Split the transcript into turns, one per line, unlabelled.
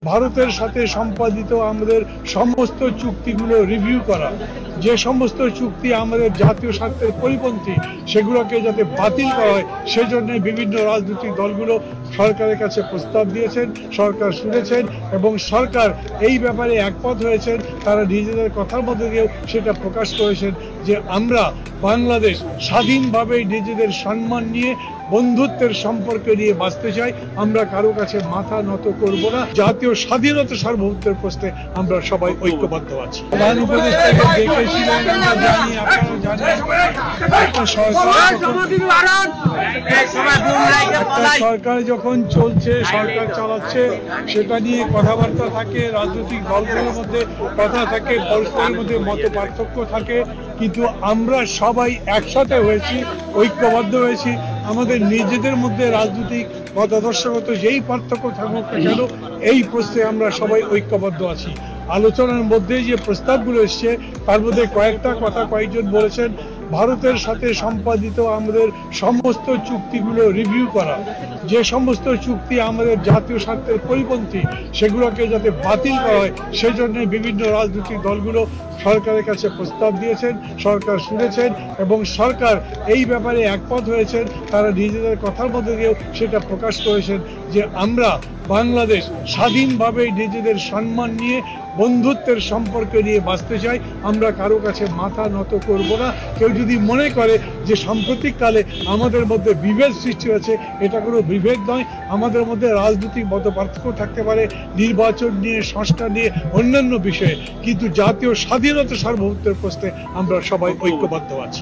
ভারতের সাথে সম্পাদিত আমাদের সমস্ত চুক্তিগুলো রিভিউ করা, যে সমস্ত চুক্তি আমাদের জাতীয় স্বার্থের পরিপন্থী সেগুলোকে যাতে বাতিল করা হয় সেজন্য বিভিন্ন রাজনৈতিক দলগুলো সরকারের কাছে প্রস্তাব দিয়েছেন, সরকার শুনেছেন এবং সরকার এই ব্যাপারে একমত হয়েছেন। তারা নিজেদের কথার মধ্যে দিয়েও সেটা প্রকাশ করেছেন যে আমরা বাংলাদেশ স্বাধীনভাবে নিজেদের সম্মান নিয়ে বন্ধুত্বের সম্পর্ক নিয়ে বাঁচতে চাই। আমরা কারো কাছে মাথা নত করব না। জাতীয় স্বাধীনতা সার্বভৌমত্বের প্রশ্নে আমরা সবাই ঐক্যবদ্ধ আছি। প্রধান উপদেষ্টাকে দেখেছিলেন, আমরা জানি, আপনারা জানেন, একটা সরকার যখন চলছে, সরকার চালাচ্ছে, সেটা নিয়ে কথাবার্তা থাকে, রাজনৈতিক দলগুলোর মধ্যে কথা থাকে, পরস্পরের মধ্যে মত পার্থক্য থাকে, কিন্তু আমরা সবাই একসাথে হয়েছি, ঐক্যবদ্ধ হয়েছি। আমাদের নিজেদের মধ্যে রাজনৈতিক মতাদর্শগত যেই পার্থক্য থাকুক না কেন, এই প্রশ্নে আমরা সবাই ঐক্যবদ্ধ আছি। আলোচনার মধ্যে যে প্রস্তাবগুলো এসছে তার মধ্যে কয়েকটা কথা কয়েকজন বলেছেন। ভারতের সাথে সম্পাদিত আমাদের সমস্ত চুক্তিগুলো রিভিউ করা, যে সমস্ত চুক্তি আমাদের জাতীয় স্বার্থের পরিপন্থী সেগুলোকে যাতে বাতিল করা হয় সেজন্য বিভিন্ন রাজনৈতিক দলগুলো সরকারের কাছে প্রস্তাব দিয়েছেন, সরকার শুনেছেন এবং সরকার এই ব্যাপারে একমত হয়েছেন। তারা নিজেদের কথার মধ্যে দিয়েও সেটা প্রকাশ করেছেন যে আমরা বাংলাদেশ স্বাধীনভাবে নিজেদের সম্মান নিয়ে বন্ধুত্বের সম্পর্ক নিয়ে বাঁচতে চাই। আমরা কারো কাছে মাথা নত করব না। কেউ যদি মনে করে যে সাম্প্রতিককালে আমাদের মধ্যে বিভেদ সৃষ্টি হয়েছে, এটা কোনো বিভেদ নয়। আমাদের মধ্যে রাজনৈতিক মতপার্থক্য থাকতে পারে নির্বাচন নিয়ে, সংস্কার নিয়ে, অন্যান্য বিষয়ে, কিন্তু জাতীয় স্বাধীনতা সার্বভৌমত্বের প্রশ্নে আমরা সবাই ঐক্যবদ্ধ আছি।